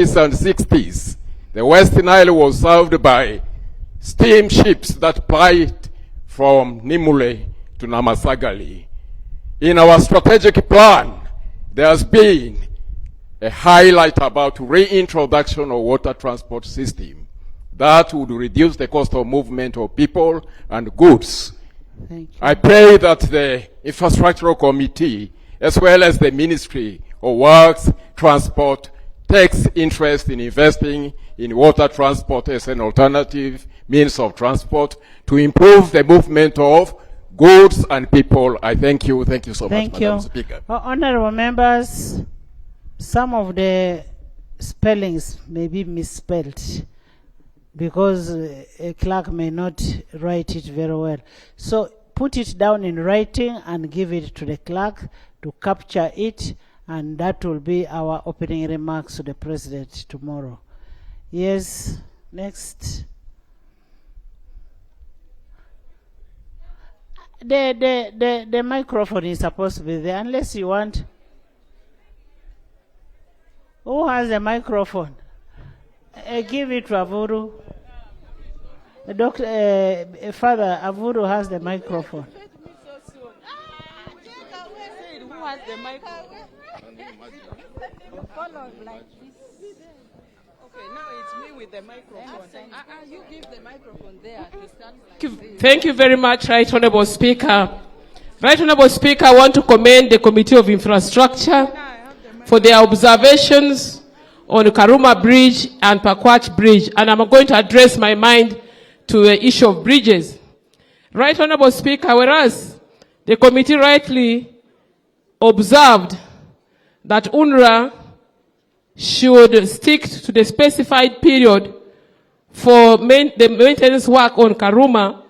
and 60s, the West Nile was served by steamships that plied from Nimule to Namasagali. In our strategic plan, there has been a highlight about reintroduction of water transport system that would reduce the cost of movement of people and goods. Thank you. I pray that the Infrastructural Committee, as well as the Ministry of Works, Transport, takes interest in investing in water transport as an alternative means of transport to improve the movement of goods and people. I thank you. Thank you so much, Madam Speaker. Honorable members, some of the spellings may be misspelled because a clerk may not write it very well. So put it down in writing and give it to the clerk to capture it, and that will be our opening remarks to the President tomorrow. Yes, next. The microphone is supposed to be there, unless you want. Who has the microphone? Give it to Avuru. Father Avuru has the microphone. Who has the microphone? Okay, now it's me with the microphone. You give the microphone there to stand. Thank you very much, Right Honorable Speaker. Right Honorable Speaker, I want to commend the Committee of Infrastructure for their observations on Karuma Bridge and Pakwach Bridge, and I'm going to address my mind to the issue of bridges. Right Honorable Speaker, whereas the committee rightly observed that UNRWA should stick to the specified period for the maintenance work on Karuma,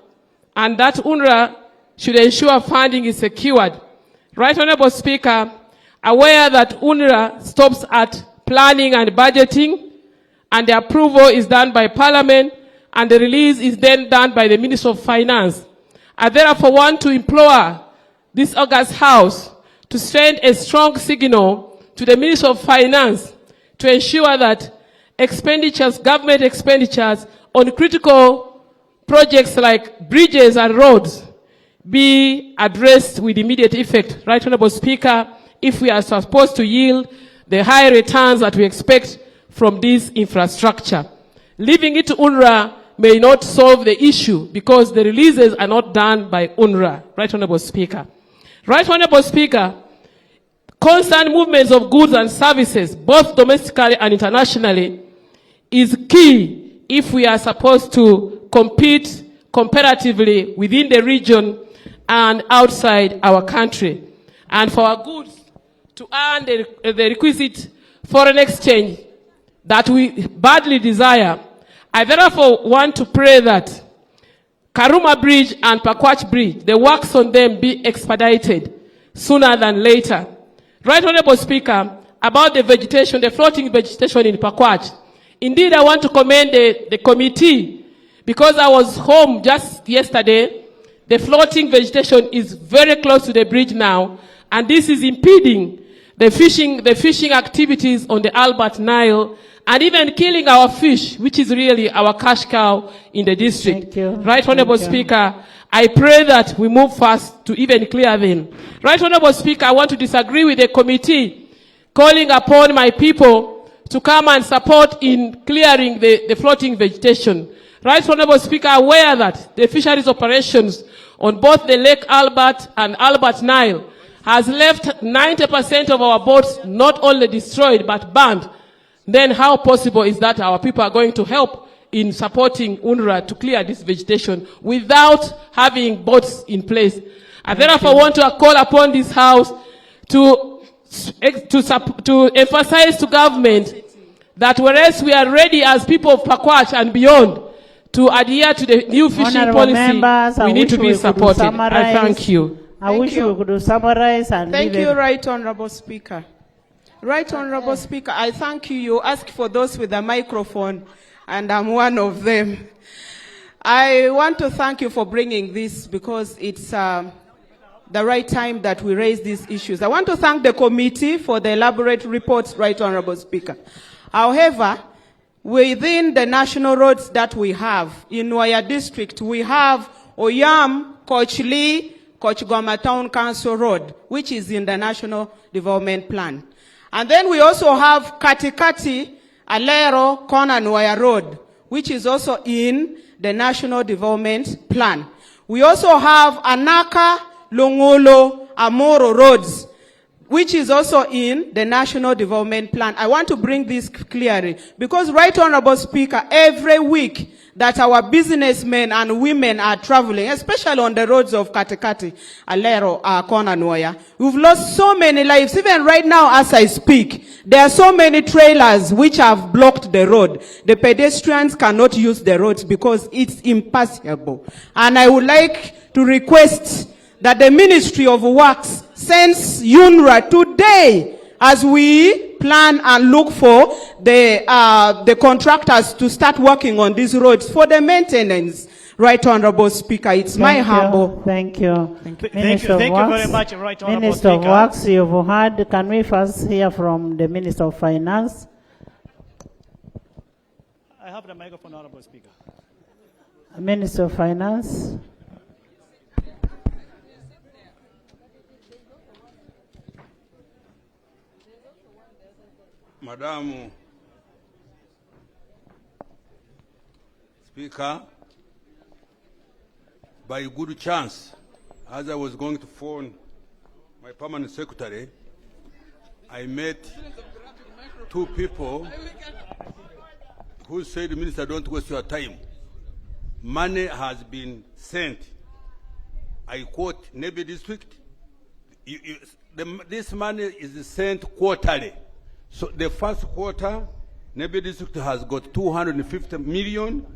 and that UNRWA should ensure funding is secured. Right Honorable Speaker, aware that UNRWA stops at planning and budgeting, and the approval is done by Parliament, and the release is then done by the Minister of Finance. I therefore want to implore this August House to send a strong signal to the Minister of Finance to ensure that expenditures, government expenditures on critical projects like bridges and roads be addressed with immediate effect. Right Honorable Speaker, if we are supposed to yield the high returns that we expect from this infrastructure. Leaving it to UNRWA may not solve the issue because the releases are not done by UNRWA. Right Honorable Speaker. Right Honorable Speaker, constant movements of goods and services, both domestically and internationally, is key if we are supposed to compete comparatively within the region and outside our country. And for our goods to earn the requisite foreign exchange that we badly desire, I therefore want to pray that Karuma Bridge and Pakwach Bridge, the works on them be expedited sooner than later. Right Honorable Speaker, about the vegetation, the floating vegetation in Pakwach. Indeed, I want to commend the committee because I was home just yesterday. The floating vegetation is very close to the bridge now, and this is impeding the fishing activities on the Albert Nile, and even killing our fish, which is really our cash cow in the district. Thank you. Right Honorable Speaker, I pray that we move fast to even clear them. Right Honorable Speaker, I want to disagree with the committee calling upon my people to come and support in clearing the floating vegetation. Right Honorable Speaker, aware that the fisheries operations on both the Lake Albert and Albert Nile has left 90% of our boats not only destroyed but burned. Then how possible is that our people are going to help in supporting UNRWA to clear this vegetation without having boats in place? I therefore want to call upon this House to emphasize to government that whereas we are ready as people of Pakwach and beyond to adhere to the new fishing Honorable policy, members, we need to be supported. I thank you. I wish we could summarize and Thank you, Right Honorable Speaker. Right Honorable Speaker, I thank you. You asked for those with a microphone, and I'm one of them. I want to thank you for bringing this because it's the right time that we raise these issues. I want to thank the committee for the elaborate reports, Right Honorable Speaker. However, within the national roads that we have, in Nwaya district, we have Oyam, Kochli, Kochgoma Town Council Road, which is in the National Development Plan. And then we also have Katikati, Alero, Kona Nwaya Road, which is also in the National Development Plan. We also have Anaka, Longolo, Amoro roads, which is also in the National Development Plan. I want to bring this clearly, because Right Honorable Speaker, every week that our businessmen and women are traveling, especially on the roads of Katikati, Alero, Kona Nwaya, we've lost so many lives. Even right now as I speak, there are so many trailers which have blocked the road. The pedestrians cannot use the roads because it's impassable. And I would like to request that the Ministry of Works sends UNRWA today as we plan and look for the contractors to start working on these roads for the maintenance. Right Honorable Speaker, it's my humble. Thank you. Thank you very much, Right Honorable Minister of Speaker. Works, you've heard. Can we first hear from the Minister of Finance? I have the microphone, Honorable Speaker. Minister of Finance. Madam Speaker, by good chance, as I was going to phone my permanent secretary, I met two people who said, Minister, don't waste your time. Money has been sent. I quote, Navy District, this money is sent quarterly. So the first quarter, Navy District has got 250 million.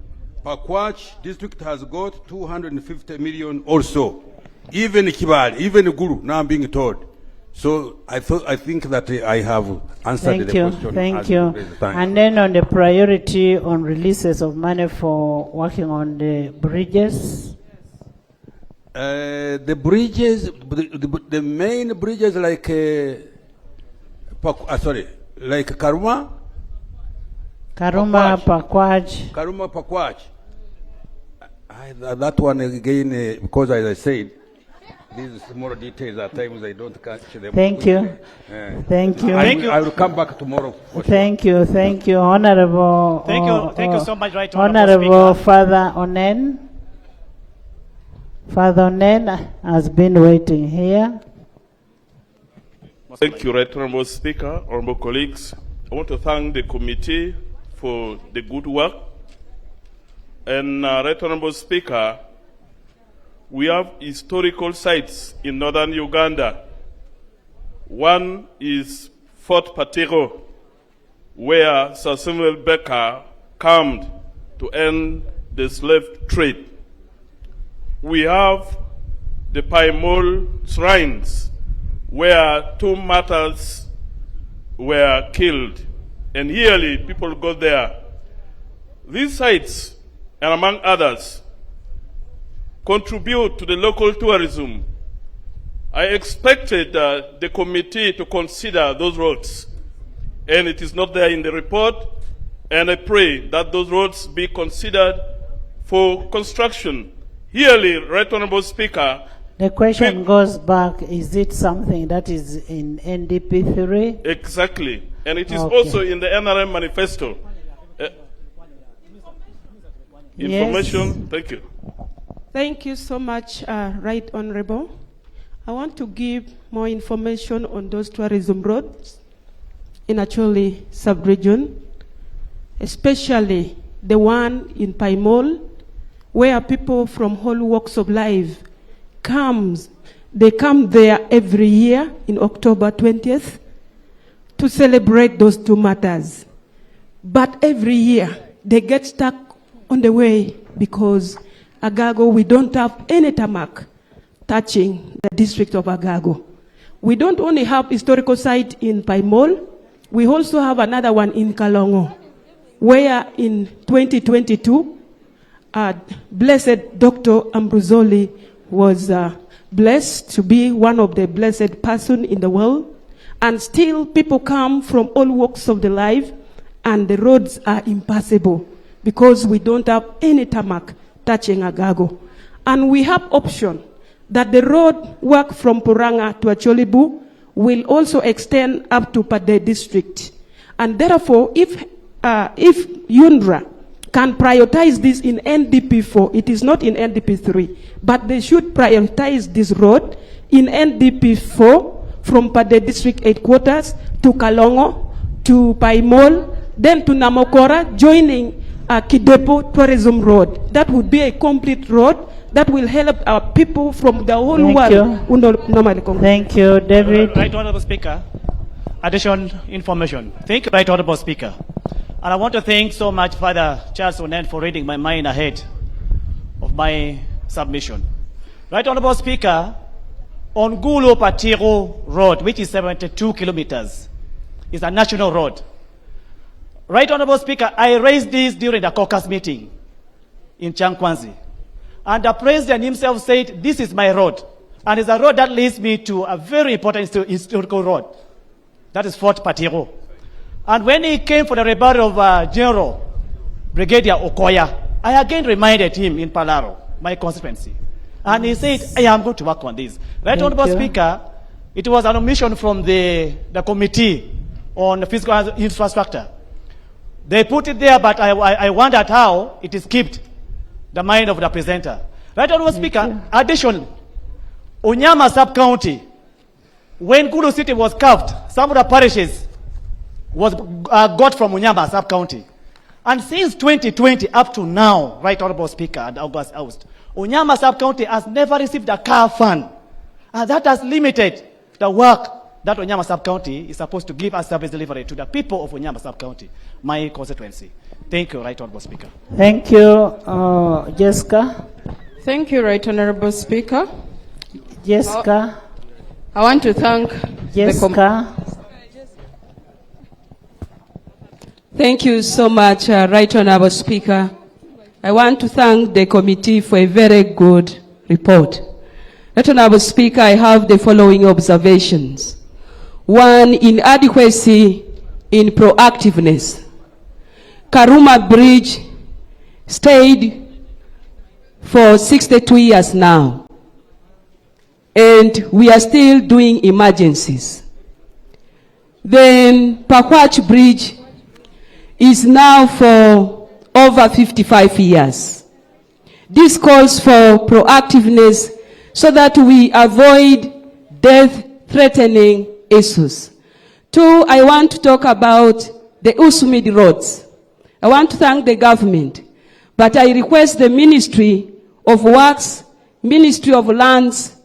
Pakwach District has got 250 million also. Even Kibali, even Guru, now I'm being told. So I think that I have answered the question. Thank you. And then on the priority on releases of money for working on the bridges. The bridges, the main bridges like, like Karuma Pakwach. Karuma Pakwach. That one again, because as I said, these more details at times I don't catch them. Thank you. Thank you. I will come back tomorrow. Thank you. Thank you, Honorable. Thank you so much, Right Honorable Speaker. Father Onen. Father Onen has been waiting here. Thank you, Right Honorable Speaker, honorable colleagues. I want to thank the committee for the good work. And Right Honorable Speaker, we have historical sites in northern Uganda. One is Fort Patero, where Sir Samuel Becker camped to end the slave trade. We have the Paimol shrines, where 2 martyrs were killed, and yearly people go there. These sites, and among others, contribute to the local tourism. I expected the committee to consider those roads, and it is not there in the report, and I pray that those roads be considered for construction. Yearly, Right Honorable Speaker, the question goes back, is it something that is in NDP3? Exactly. And it is also in the NRM manifesto. Information, yes. Thank you. Thank you so much, Right Honorable. I want to give more information on those tourism roads in Acholi sub-region, especially the one in Paimol, where people from all walks of life they come there every year in October 20th to celebrate those 2 martyrs. But every year they get stuck on the way because Agago, we don't have any tarmac touching the district of Agago. We don't only have historical site in Paimol, we also have another one in Kalongo, where in 2022, Blessed Dr. Ambrosoli was blessed to be one of the blessed person in the world. And still people come from all walks of the life and the roads are impassable because we don't have any tarmac touching Agago. And we have option that the road work from Puranga to Acholibu will also extend up to Pade district. And therefore, if UNDRA can prioritize this in NDP4, it is not in NDP3, but they should prioritize this road in NDP4 from Pade district headquarters to Kalongo, to Paimol, then to Namokora, joining Kidepo Tourism Road. That would be a complete road that will help our people from the whole world who normally come. Thank you, David. Right Honorable Speaker, additional information. Thank you, Right Honorable Speaker. And I want to thank so much Father Charles Onen for reading my mind ahead of my submission. Right Honorable Speaker, on Gulu Patiro Road, which is 72 kilometers, is a national road. Right Honorable Speaker, I raised this during the caucus meeting in Chankwanzi. And the president himself said, this is my road. And it's a road that leads me to a very important historical road. That is Fort Patiro. And when he came for the rebuttal of General Brigadier Okoya, I again reminded him in Palaro, my constituency. And he said, I am going to work on this. Right Honorable Speaker, it was an omission from the committee on physical infrastructure. They put it there, but I wondered how it is kept the mind of the presenter. Right Honorable Speaker, additionally, Onyama sub-county, when Gulu City was carved, some of the parishes was got from Onyama sub-county. And since 2020 up to now, Right Honorable Speaker and August House, Onyama sub-county has never received a car fund. And that has limited the work that Onyama sub-county is supposed to give as service delivery to the people of Onyama sub-county, my constituency. Thank you, Right Honorable Speaker. Thank you, Jessica. Thank you, Right Honorable Speaker. Jessica. I want to thank Jessica. Thank you so much, Right Honorable Speaker. I want to thank the committee for a very good report. Right Honorable Speaker, I have the following observations. One, inadequacy in proactiveness. KARUMA Bridge stayed for 62 years now, and we are still doing emergencies. Then Pakwach Bridge is now for over 55 years. This calls for proactiveness so that we avoid death-threatening issues. Two, I want to talk about the Usumid roads. I want to thank the government, but I request the Ministry of Works, Ministry of Lands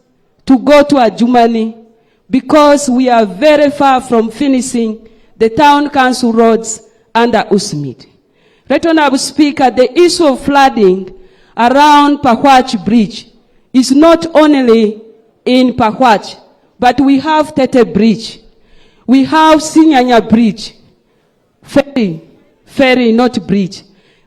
to go to Adjumani because we are very far from finishing the town council roads under Usumid. Right Honorable Speaker, the issue of flooding around Pakwach Bridge is not only in Pakwach, but we have Tete Bridge, we have Sinyanya Bridge, ferry, not bridge.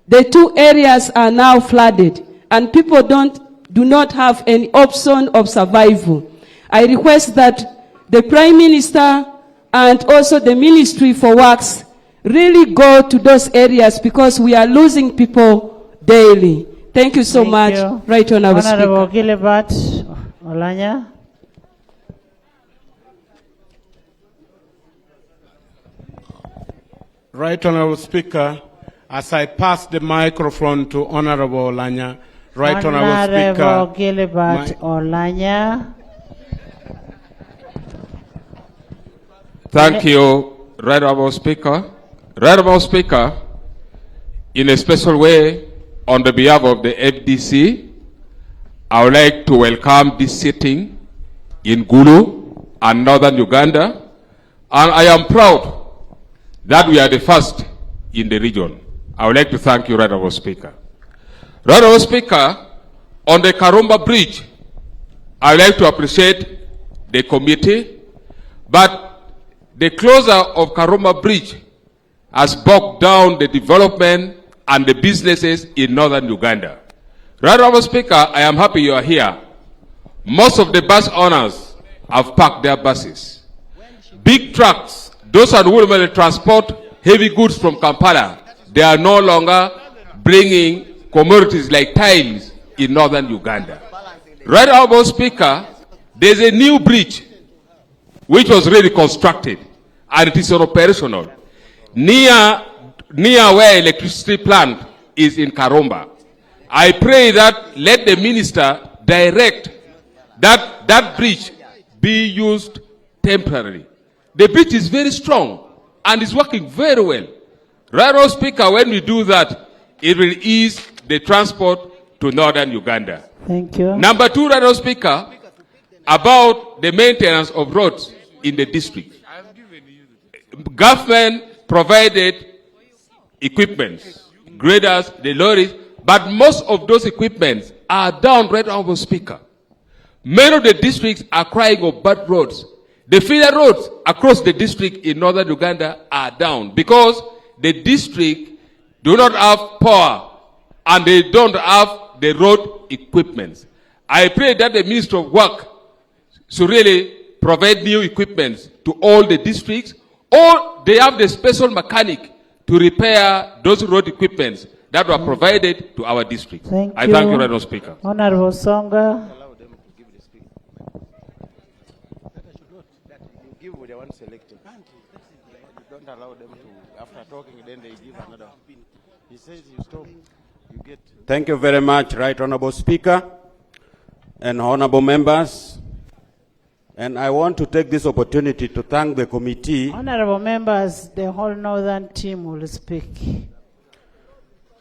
The two areas are now flooded, and people do not have any option of survival. I request that the Prime Minister and also the Ministry for Works really go to those areas because we are losing people daily. Thank you so much, Right Honorable Speaker. Honorable Gilbert Olanya. Right Honorable Speaker, as I pass the microphone to Honorable Olanya, Right Honorable Speaker. Honorable Gilbert Olanya. Thank you, Right Honorable Speaker. Right Honorable Speaker, in a special way, on the behalf of the FDC, I would like to welcome this sitting in Gulu and Northern Uganda, and I am proud that we are the first in the region. I would like to thank you, Right Honorable Speaker. Right Honorable Speaker, on the KARUMA Bridge, I would like to appreciate the committee, but the closure of KARUMA Bridge has bogged down the development and the businesses in Northern Uganda. Right Honorable Speaker, I am happy you are here. Most of the bus owners have parked their buses. Big trucks, those who will transport heavy goods from Kampala. They are no longer bringing commodities like tiles in northern Uganda. Right, Honorable Speaker, there's a new bridge which was really constructed and it is operational near where electricity plant is in Karumba. I pray that let the minister direct that bridge be used temporarily. The bridge is very strong and is working very well. Right, Honorable Speaker, when we do that, it will ease the transport to northern Uganda. Thank you. Number two, Right, Honorable Speaker, about the maintenance of roads in the district. Government provided equipment, graders, the lorries, but most of those equipments are down, Right, Honorable Speaker. Many of the districts are crying of bad roads. The feeder roads across the district in northern Uganda are down because the district do not have power and they don't have the road equipment. I pray that the Minister of Work should really provide new equipment to all the districts, or they have the special mechanic to repair those road equipments that were provided to our district. Thank I you. thank you, Honorable Speaker. Honorable Songa. Don't allow them to, after talking, then they give another. He says you stop, you get. Thank you very much, Right Honorable Speaker and honorable members. And I want to take this opportunity to thank the committee. Honorable members, the whole northern team will speak.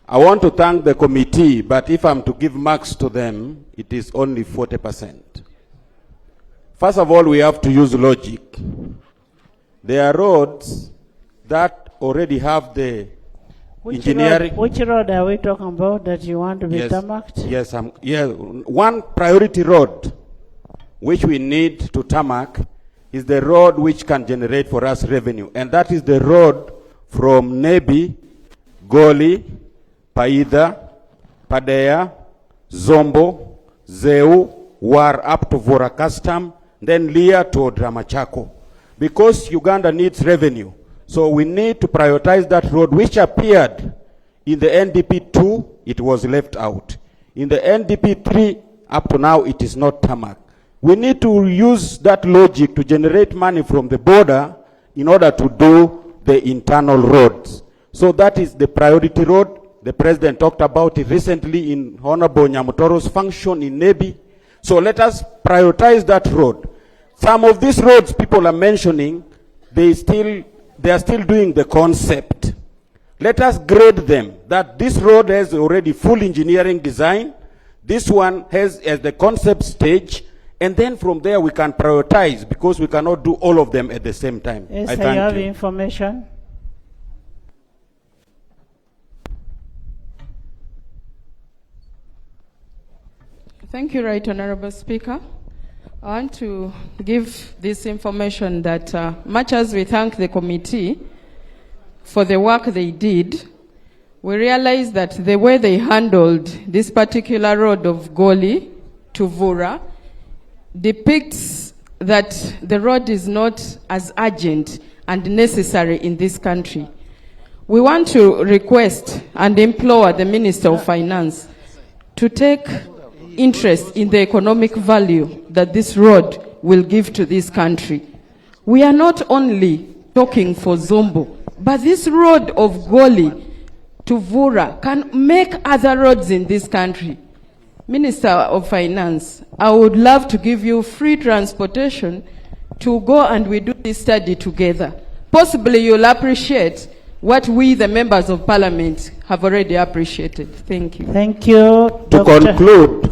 I want to thank the committee, but if I'm to give marks to them, it is only 40%. First of all, we have to use logic. There are roads that already have the engineering. Which road are we talking about that you want to be tarmacked? Yes, one priority road which we need to tarmac is the road which can generate for us revenue. And that is the road from Nebi, Goli, Paida, Padea, Zombo, Zeu, War up to Vora Custom, then Lia to Dramachako. Because Uganda needs revenue. So we need to prioritize that road which appeared in the NDP 2, it was left out. In the NDP 3, up to now, it is not tarmac. We need to use that logic to generate money from the border in order to do the internal roads. So that is the priority road. The President talked about it recently in Honorable Nyamutoro's function in Nebi. So let us prioritize that road. Some of these roads people are mentioning, they are still doing the concept. Let us grade them, that this road has already full engineering design. This one has at the concept stage. And then from there we can prioritize because we cannot do all of them at the same time. Yes, I thank you have you. information. Thank you, Right Honorable Speaker. I want to give this information that much as we thank the committee for the work they did, we realize that the way they handled this particular road of Goli to Vura depicts that the road is not as urgent and necessary in this country. We want to request and implore the Minister of Finance to take interest in the economic value that this road will give to this country. We are not only talking for Zombo, but this road of Goli to Vura can make other roads in this country. Minister of Finance, I would love to give you free transportation to go and we do this study together. Possibly you'll appreciate what we, the members of parliament, have already appreciated. Thank you. Thank you. To conclude,